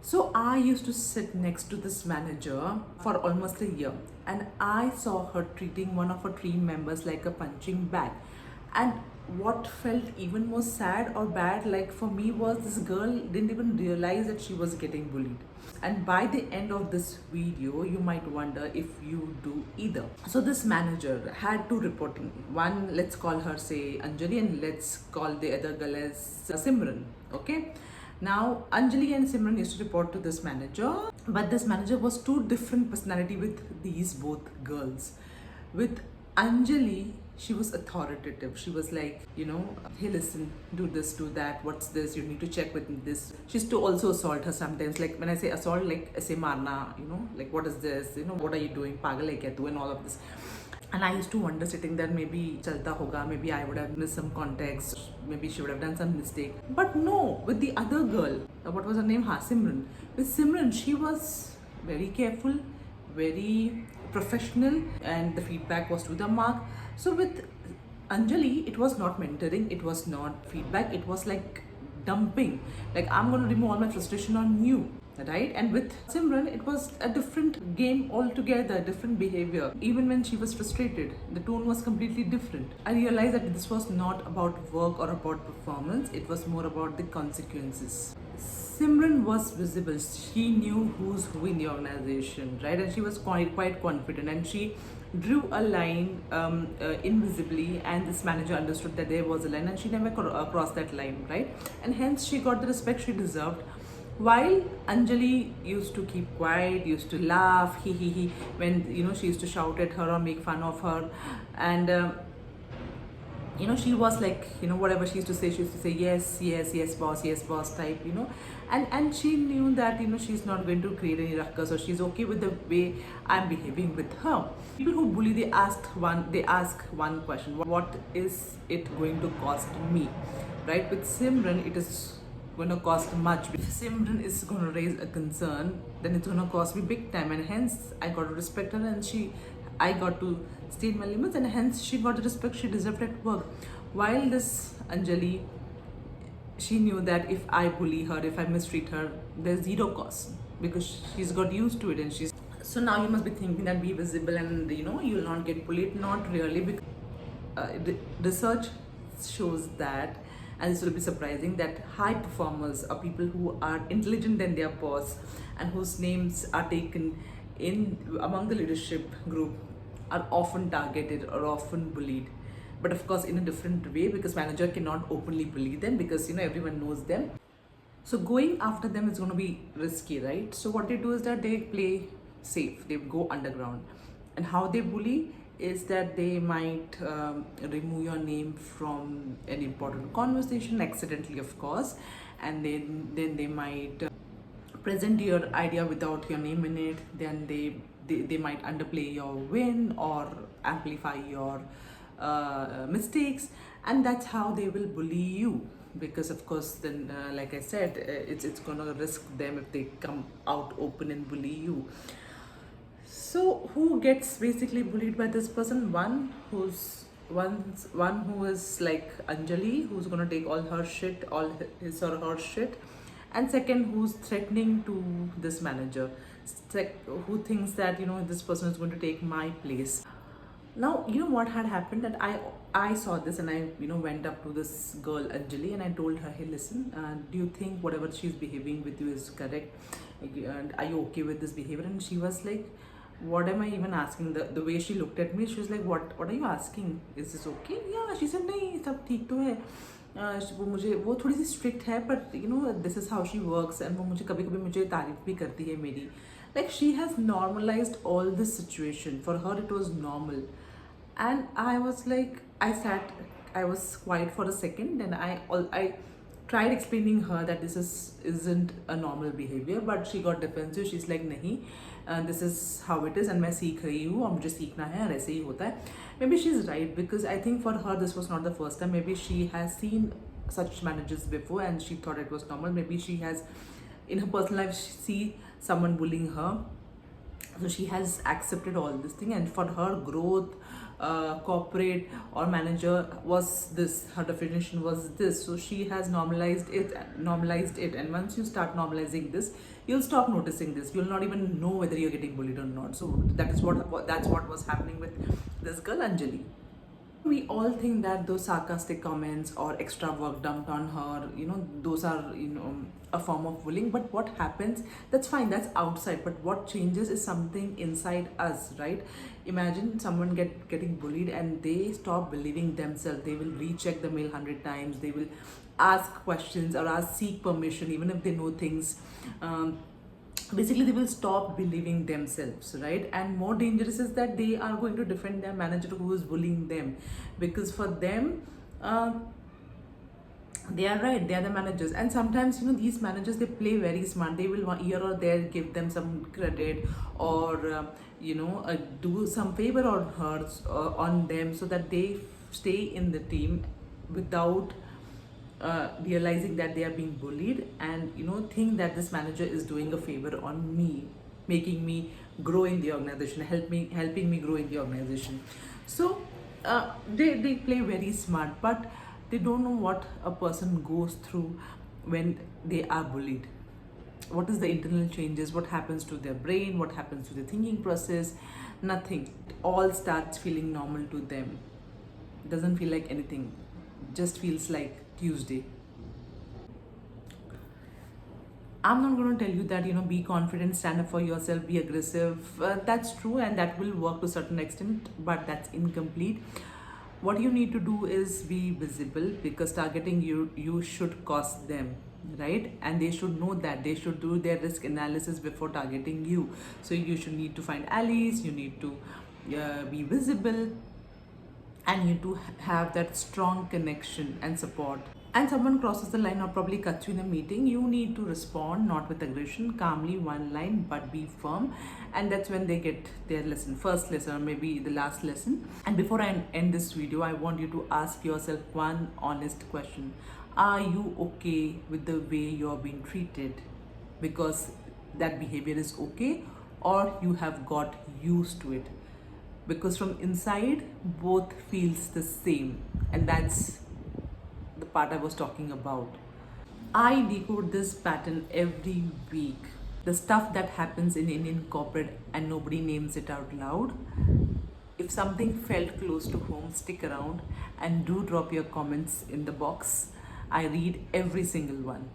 So I used to sit next to this manager for almost a year, and I saw her treating one of her team members like a punching bag. And what felt even more sad or bad, like for me, was this girl didn't even realize that she was getting bullied. And by the end of this video, you might wonder if you do either. So this manager had two reporting. One, let's call her say Anjali, and let's call the other girl as Simran. Okay. Now, Anjali and Simran used to report to this manager, but this manager was two different personality with these both girls. With Anjali, she was authoritative. She was like, hey, listen, do this, do that. What's this? You need to check with this. She used to also assault her sometimes. Like when I say assault, like I say marna, like what is this? What are you doing? Pagal hai kya tu? And all of this. And I used to wonder sitting there, maybe chalta hoga, maybe I would have missed some context, maybe she would have done some mistake. But no, with the other girl, what was her name? Simran. With Simran, she was very careful, very professional, and the feedback was to the mark. So with Anjali, it was not mentoring, it was not feedback, it was like dumping. Like, I'm going to remove all my frustration on you, right? And with Simran, it was a different game altogether, different behavior. Even when she was frustrated, the tone was completely different. I realized that this was not about work or about performance, it was more about the consequences. Simran was visible. She knew who's who in the organization, right? And she was quite confident, and she drew a line invisibly, and this manager understood that there was a line, and she never crossed that line, right? And hence she got the respect she deserved. While Anjali used to keep quiet, used to laugh, he, when she used to shout at her or make fun of her, and she was like, whatever she used to say, yes, boss type, and she knew that, she's not going to create any ruckus, or she's okay with the way I'm behaving with her. People who bully, they ask one question: what is it going to cost me, right? With Simran, it is going to cost much. If Simran is going to raise a concern, then it's going to cost me big time, and hence I got to respect her, and I got to stay in my limits, and hence she got the respect she deserved at work. While this Anjali, she knew that if I bully her, if I mistreat her, there's zero cost, because she's got used to it, and she's. So now you must be thinking that be visible and you'll not get bullied. Not really, because research shows that, and this will be surprising, that high performers are people who are intelligent than their boss, and whose names are taken in among the leadership group, are often targeted or often bullied, but of course in a different way, because manager cannot openly bully them, because everyone knows them. So going after them is going to be risky, right? So what they do is that they play safe, they go underground. And how they bully is that they might remove your name from an important conversation accidentally, of course, and then they might present your idea without your name in it. Then they might underplay your win or amplify your mistakes, and that's how they will bully you. Because of course, then like I said, it's gonna risk them if they come out open and bully you. So who gets basically bullied by this person? One who is like Anjali, who's gonna take all her shit, all his or her shit, and second, who's threatening to this manager, who thinks that this person is going to take my place. Now, what had happened, that I saw this, and I went up to this girl Anjali, and I told her, hey, listen, do you think whatever she's behaving with you is correct, and are you okay with this behavior? And she was like, what am I even asking? The way she looked at me, she was like, what are you asking? Is this okay? Yeah, she said, nahi, sab theek to hai. वो थोड़ी सी strict है, but this is how she works, and वो मुझे कभी कभी मुझे तारीफ भी करती है मेरी. Like, she has normalized all this situation. For her it was normal, and I was like, I was quiet for a second, and I tried explaining her that this isn't a normal behavior, but she got defensive. She's like, nahi, this is how it is, and मैं सीख रही हूँ और मुझे सीखना है और ऐसे ही होता है. Maybe she's right, because I think for her this was not the first time. Maybe she has seen such managers before and she thought it was normal. Maybe she has, in her personal life, she see someone bullying her, so she has accepted all this thing, and for her growth, corporate or manager was this, her definition was this, so she has normalized it. And once you start normalizing this, you'll stop noticing this. You'll not even know whether you're getting bullied or not. So that's what was happening with this girl Anjali. We all think that those sarcastic comments or extra work dumped on her, those are, a form of bullying. But what happens, that's fine, that's outside. But what changes is something inside us, right? Imagine someone getting bullied and they stop believing themselves. They will recheck the mail 100 times. They will ask questions or seek permission, even if they know things. Basically they will stop believing themselves, right? And more dangerous is that they are going to defend their manager who is bullying them, because for them, they are right, they are the managers. And sometimes, these managers, they play very smart. They will here or there give them some credit, or do some favor on her, on them, so that they stay in the team without realizing that they are being bullied, and think that this manager is doing a favor on me, making me grow in the organization, helping me grow in the organization. So they play very smart, but they don't know what a person goes through when they are bullied. What is the internal changes, what happens to their brain, what happens to the thinking process? Nothing. It all starts feeling normal to them. Doesn't feel like anything, just feels like Tuesday. I'm not going to tell you that, be confident, stand up for yourself, be aggressive. That's true, and that will work to a certain extent, but that's incomplete. What you need to do is be visible, because targeting you should cost them, right? And they should know that. They should do their risk analysis before targeting you. So you should need to find allies, you need to be visible, and you to have that strong connection and support. And someone crosses the line or probably cuts you in a meeting, you need to respond, not with aggression, calmly, one line, but be firm. And that's when they get their lesson, first lesson, or maybe the last lesson. And before I end this video, I want you to ask yourself one honest question. Are you okay with the way you're being treated? Because that behavior is okay, or you have got used to it? Because from inside, both feels the same, and that's the part I was talking about. I decode this pattern every week. The stuff that happens in Indian corporate and nobody names it out loud. If something felt close to home, stick around and do drop your comments in the box. I read every single one.